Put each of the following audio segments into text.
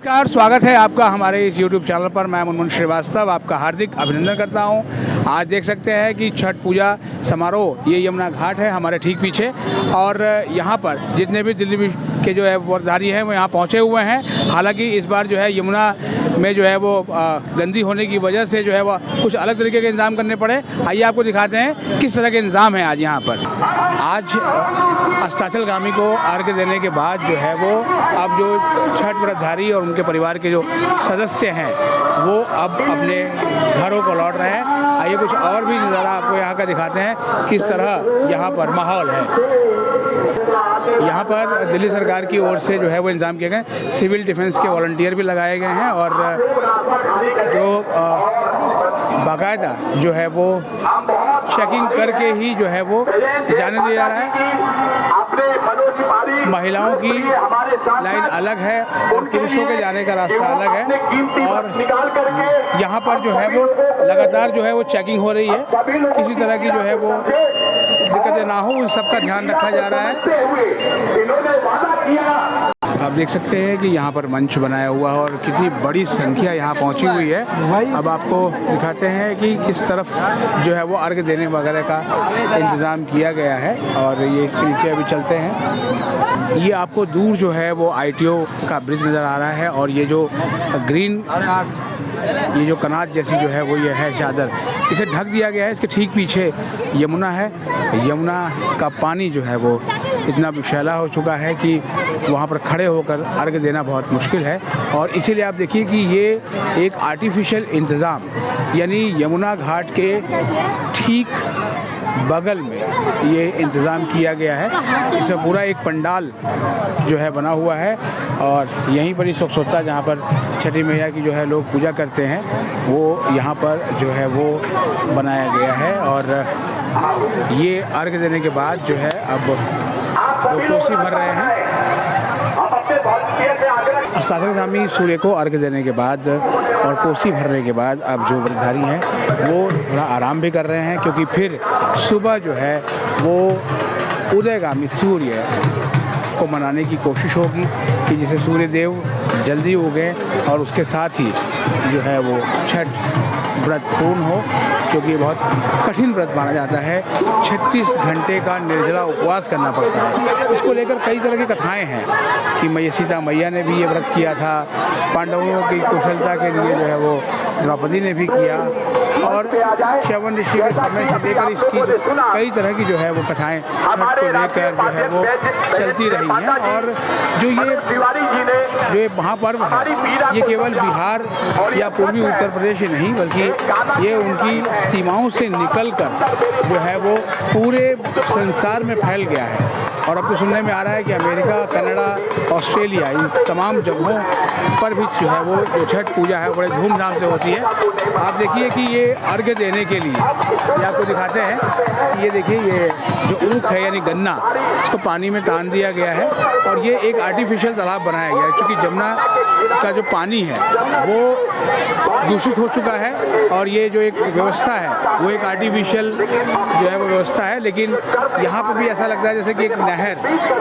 नमस्कार, स्वागत है आपका हमारे इस YouTube चैनल पर। मैं मुनमुन श्रीवास्तव आपका हार्दिक अभिनंदन करता हूं। आज देख सकते हैं कि छठ पूजा समारोह ये यमुना घाट है हमारे ठीक पीछे, और यहां पर जितने भी दिल्ली के जो है व्रतधारी हैं वो यहाँ पहुँचे हुए हैं। हालांकि इस बार जो है यमुना में जो है वो गंदी होने की वजह से जो है वो कुछ अलग तरीके के इंतजाम करने पड़े। आइए आपको दिखाते हैं किस तरह के इंतजाम हैं आज यहाँ पर। आज अस्ताचलगामी को अर्घ्य देने के बाद जो है वो अब जो छठ व्रतधारी और उनके परिवार के जो सदस्य हैं वो अब अपने घरों को लौट रहे हैं। आइए कुछ और भी नज़ारा आपको यहाँ का दिखाते हैं किस तरह यहाँ पर माहौल है। यहाँ पर दिल्ली सरकार की ओर से जो है वो इंतजाम किए गए, सिविल डिफेंस के वॉलंटियर भी लगाए गए हैं और जो बाकायदा जो है वो चेकिंग करके ही जो है वो जाने दिया जा रहा है। महिलाओं की लाइन अलग है और पुरुषों के जाने का रास्ता अलग है, और यहाँ पर जो है वो लगातार जो है वो चेकिंग हो रही है। किसी तरह की जो है वो दिक्कतें ना हो, उन सब का ध्यान रखा जा रहा है। आप देख सकते हैं कि यहाँ पर मंच बनाया हुआ है और कितनी बड़ी संख्या यहाँ पहुँची हुई है। अब आपको दिखाते हैं कि किस तरफ जो है वो अर्घ्य देने वगैरह का इंतज़ाम किया गया है। और ये इसके नीचे अभी चलते हैं। ये आपको दूर जो है वो ITO का ब्रिज नज़र आ रहा है, और ये जो ग्रीन ये जो कनात जैसी जो है वो ये है चादर, इसे ढक दिया गया है। इसके ठीक पीछे यमुना है। यमुना का पानी जो है वो इतना विषैला हो चुका है कि वहाँ पर खड़े होकर अर्घ्य देना बहुत मुश्किल है। और इसीलिए आप देखिए कि ये एक आर्टिफिशियल इंतज़ाम, यानी यमुना घाट के ठीक बगल में ये इंतज़ाम किया गया है। इसमें पूरा एक पंडाल जो है बना हुआ है, और यहीं पर ही सुखसोता जहाँ पर छठी मैया की जो है लोग पूजा करते हैं वो यहाँ पर जो है वो बनाया गया है। और ये अर्घ्य देने के बाद जो है अब लोग कोसी भर रहे हैं। अस्ताचलगामी सूर्य को अर्घ्य देने के बाद और कोसी भरने के बाद अब जो व्रतधारी हैं वो थोड़ा आराम भी कर रहे हैं, क्योंकि फिर सुबह जो है वो उदयगामी सूर्य को मनाने की कोशिश होगी कि जिससे सूर्य देव जल्दी उगे और उसके साथ ही जो है वो छठ व्रत पूर्ण हो, क्योंकि ये बहुत कठिन व्रत माना जाता है। 36 घंटे का निर्जला उपवास करना पड़ता है। इसको लेकर कई तरह की कथाएं हैं कि मैया सीता मैया ने भी ये व्रत किया था, पांडवों की कुशलता के लिए जो है वो द्रौपदी ने भी किया, और च्यवन ऋषि के समय से लेकर इसकी कई तरह की जो है वो कथाएं छठ को लेकर जो है वो चलती रही हैं। और जो ये महापर्व है ये केवल बिहार या पूर्वी उत्तर प्रदेश ही नहीं बल्कि ये उनकी सीमाओं से निकलकर जो है वो पूरे संसार में फैल गया है। और अब तो सुनने में आ रहा है कि अमेरिका, कनाडा, ऑस्ट्रेलिया, इन तमाम जगहों पर भी जो है वो जो छठ पूजा है बड़े धूमधाम से होती है। आप देखिए कि ये अर्घ्य देने के लिए ये आपको दिखाते हैं। ये देखिए ये जो ऊख है यानी गन्ना, इसको पानी में तान दिया गया है और ये एक आर्टिफिशियल तालाब बनाया गया है, क्योंकि जमुना का जो पानी है वो दूषित हो चुका है। और ये जो एक व्यवस्था है वो एक आर्टिफिशियल जो है वो व्यवस्था है, लेकिन यहाँ पर भी ऐसा लगता है जैसे कि एक नहर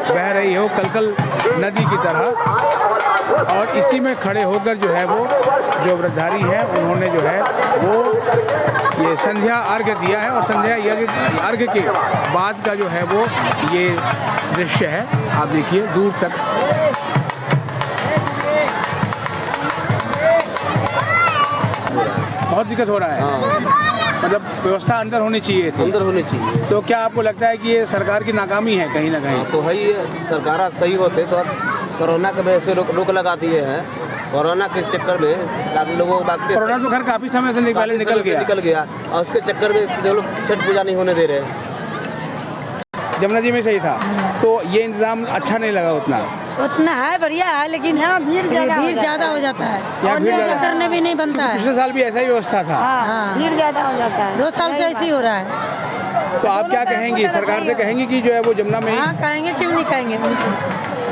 बह रही हो कलकल नदी की तरह। और इसी में खड़े होकर जो है वो जो व्रतधारी हैं उन्होंने जो है वो ये संध्या अर्घ्य दिया है, और संध्या अर्घ्य के बाद का जो है वो ये दृश्य है। आप देखिए दूर तक बहुत दिक्कत हो रहा है। मतलब व्यवस्था अंदर होनी चाहिए थी। अंदर होनी चाहिए। तो क्या आपको लगता है कि ये सरकार की नाकामी है कहीं ना कहीं? तो है ही, सरकार सही होते तो कोरोना के वजह से रोक लगा दिए हैं। कोरोना के चक्कर में काफी लोगों को कोरोना तो घर काफ़ी समय से पहले निकल गया और उसके चक्कर में लोग छठ पूजा नहीं होने दे रहे। जमुना जी में सही था, तो ये इंतजाम अच्छा नहीं लगा उतना है, बढ़िया है, लेकिन यहाँ भीड़ ज़्यादा हो जाता है। यहाँ भीड़ करने भी नहीं बनता है। पिछले साल भी ऐसा ही व्यवस्था था। हाँ, भीड़ ज़्यादा हो जाता है। 2 साल से ऐसे ही हो रहा है। तो आप क्या कहेंगी? सरकार से कहेंगी कि जो है वो जमुना में? हाँ कहेंगे, क्यों नहीं कहेंगे,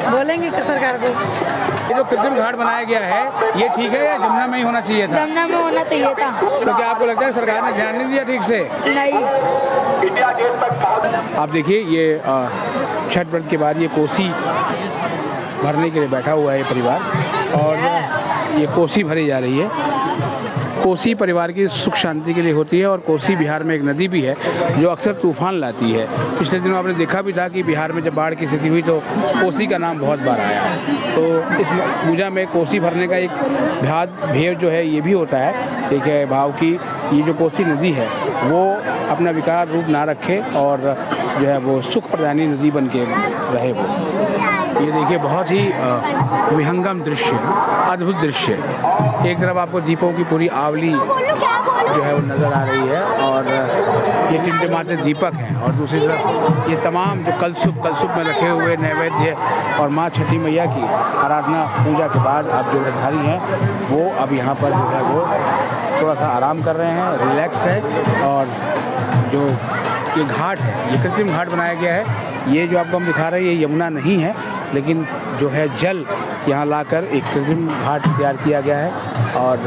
बोलेंगे कि सरकार को। ये जो कृत्रिम घाट बनाया गया है ये ठीक है या जमुना में ही होना चाहिए था? जमुना में होना चाहिए था। तो क्या आपको लगता है सरकार ने ध्यान नहीं दिया ठीक से? नहीं। आप देखिए ये छठ व्रत के बाद ये कोसी भरने के लिए बैठा हुआ है ये परिवार, और ये कोसी भरी जा रही है। कोसी परिवार की सुख शांति के लिए होती है और कोसी बिहार में एक नदी भी है जो अक्सर तूफान लाती है। पिछले दिनों आपने देखा भी था कि बिहार में जब बाढ़ की स्थिति हुई तो कोसी का नाम बहुत बार आया। तो इस पूजा में कोसी भरने का एक भेद जो है ये भी होता है, ठीक है, भाव की ये जो कोसी नदी है वो अपना विकार रूप ना रखे और जो है वो सुख प्रदानी नदी बन के रहे। वो ये देखिए बहुत ही विहंगम दृश्य, अद्भुत दृश्य। एक तरफ आपको दीपों की पूरी आवली जो है वो नज़र आ रही है और ये टिमटिमाते दीपक हैं, और दूसरी तरफ ये तमाम जो कलशुप में रखे हुए नैवेद्य और माँ छठी मैया की आराधना पूजा के बाद अब जो व्रतधारी हैं वो अब यहाँ पर जो है वो थोड़ा सा आराम कर रहे हैं, रिलैक्स है। और जो ये घाट है, ये कृत्रिम घाट बनाया गया है। ये जो आपको हम दिखा रहे हैं ये यमुना नहीं है, लेकिन जो है जल यहाँ लाकर एक कृत्रिम घाट तैयार किया गया है। और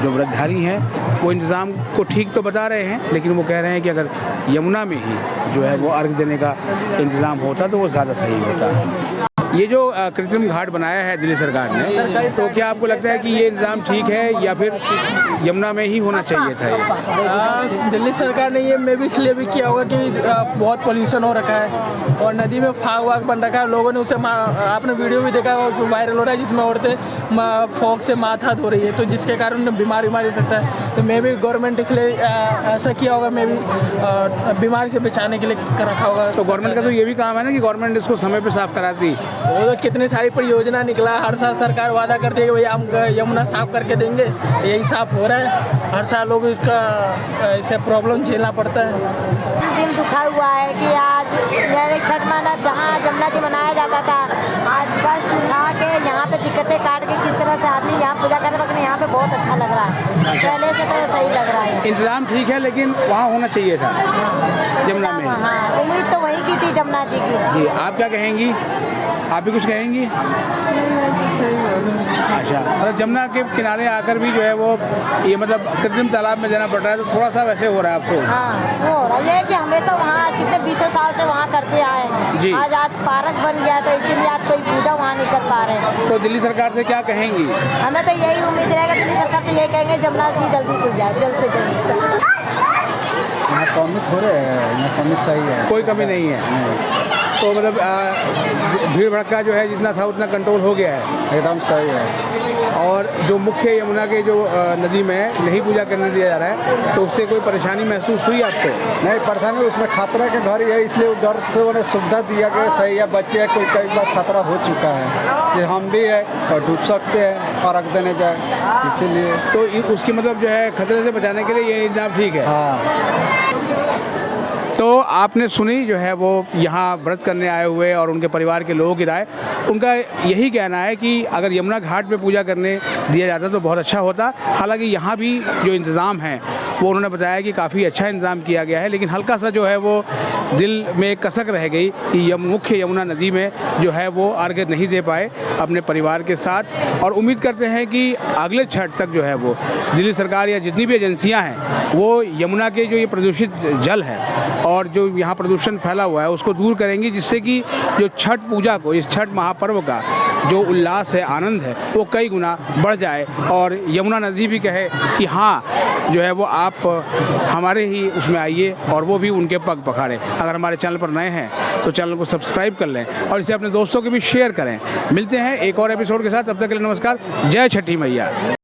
जो व्रतधारी हैं वो इंतज़ाम को ठीक तो बता रहे हैं, लेकिन वो कह रहे हैं कि अगर यमुना में ही जो है वो अर्घ देने का इंतज़ाम होता तो वो ज़्यादा सही होता। ये जो कृत्रिम घाट बनाया है दिल्ली सरकार ने, तो क्या आपको लगता है कि ये इंतज़ाम ठीक है या फिर यमुना में ही होना चाहिए था ये? दिल्ली सरकार ने ये में भी इसलिए भी किया होगा कि बहुत पोल्यूशन हो रखा है और नदी में फाग वाग बन रखा है। लोगों ने उसे आपने वीडियो भी देखा होगा, वायरल हो रहा है, जिसमें औरतें फॉग से माथा धो रही है, तो जिसके कारण बीमारी सकता है। तो मे भी गवर्नमेंट इसलिए ऐसा किया होगा, मे भी बीमारी से बचाने के लिए कर रखा होगा। तो गवर्नमेंट का तो ये भी काम है ना कि गवर्नमेंट इसको समय पे साफ कराती। वो तो कितनी सारी परियोजना निकला, हर साल सरकार वादा करती है कि भैया हम यमुना साफ करके देंगे, यही साफ हो रहा है। हर साल लोग इसका ऐसे प्रॉब्लम झेलना पड़ता है। दिल दुखा हुआ है कि आज मेरे छठ माना जहाँ जमुना जी मनाया जाता था, आज कष्ट उठा के यहाँ पे दिक्कतें काट के किस तरह से आदमी यहाँ पूजा करने वक्त यहाँ पे बहुत अच्छा लग रहा है। पहले से तो सही लग रहा है। इंतज़ाम ठीक है, लेकिन वहाँ होना चाहिए था यमुना में। हाँ, उम्मीद तो वही की थी जमुना जी की। जी, आप क्या कहेंगी? आप भी कुछ कहेंगी? अच्छा, मतलब जमुना के किनारे आकर भी जो है वो ये मतलब कृत्रिम तालाब में जाना पड़ रहा है, तो थोड़ा सा वैसे हो रहा है आपको? हाँ, वो हो रहा है। ये है कि हमेशा वहाँ कितने 20 साल से वहाँ करते आए हैं। आज पार्क बन गया तो इसीलिए आज कोई पूजा वहाँ नहीं कर पा रहे हैं। तो दिल्ली सरकार से क्या कहेंगी? हमें तो यही उम्मीद रहेगा, दिल्ली सरकार से यही कहेंगे जमुना जी जल्दी खुल जाए, जल्द से जल्द। यहाँ कमी थोड़े है, यहाँ कमी सही है, कोई कमी नहीं है। तो मतलब भीड़ भड़का जो है जितना था उतना कंट्रोल हो गया है, एकदम सही है। और जो मुख्य यमुना के जो नदी में नहीं पूजा करने दिया जा रहा है, तो उससे कोई परेशानी महसूस हुई आपको? नहीं, परेशानी उसमें खतरा के घर है, इसलिए डर से उन्हें सुविधा दिया गया। सही है, बच्चे कोई कई बार खतरा हो चुका है कि हम भी है और डूब सकते हैं और रख देने जाए, इसीलिए तो उसकी मतलब जो है खतरे से बचाने के लिए ये इंतजाम ठीक है। हाँ। तो आपने सुनी जो है वो यहाँ व्रत करने आए हुए और उनके परिवार के लोगों की राय। उनका यही कहना है कि अगर यमुना घाट पे पूजा करने दिया जाता तो बहुत अच्छा होता। हालांकि यहाँ भी जो इंतज़ाम है वो उन्होंने बताया कि काफ़ी अच्छा इंतज़ाम किया गया है, लेकिन हल्का सा जो है वो दिल में कसक रह गई कि मुख्य यमुना नदी में जो है वो अर्घ्य नहीं दे पाए अपने परिवार के साथ। और उम्मीद करते हैं कि अगले छठ तक जो है वो दिल्ली सरकार या जितनी भी एजेंसियाँ हैं वो यमुना के जो ये प्रदूषित जल है और जो यहाँ प्रदूषण फैला हुआ है उसको दूर करेंगी, जिससे कि जो छठ पूजा को, इस छठ महापर्व का जो उल्लास है, आनंद है, वो कई गुना बढ़ जाए और यमुना नदी भी कहे कि हाँ जो है वो आप हमारे ही उसमें आइए और वो भी उनके पग पखाड़े। अगर हमारे चैनल पर नए हैं तो चैनल को सब्सक्राइब कर लें और इसे अपने दोस्तों के भी शेयर करें। मिलते हैं एक और एपिसोड के साथ, तब तक के लिए नमस्कार। जय छठी मैया।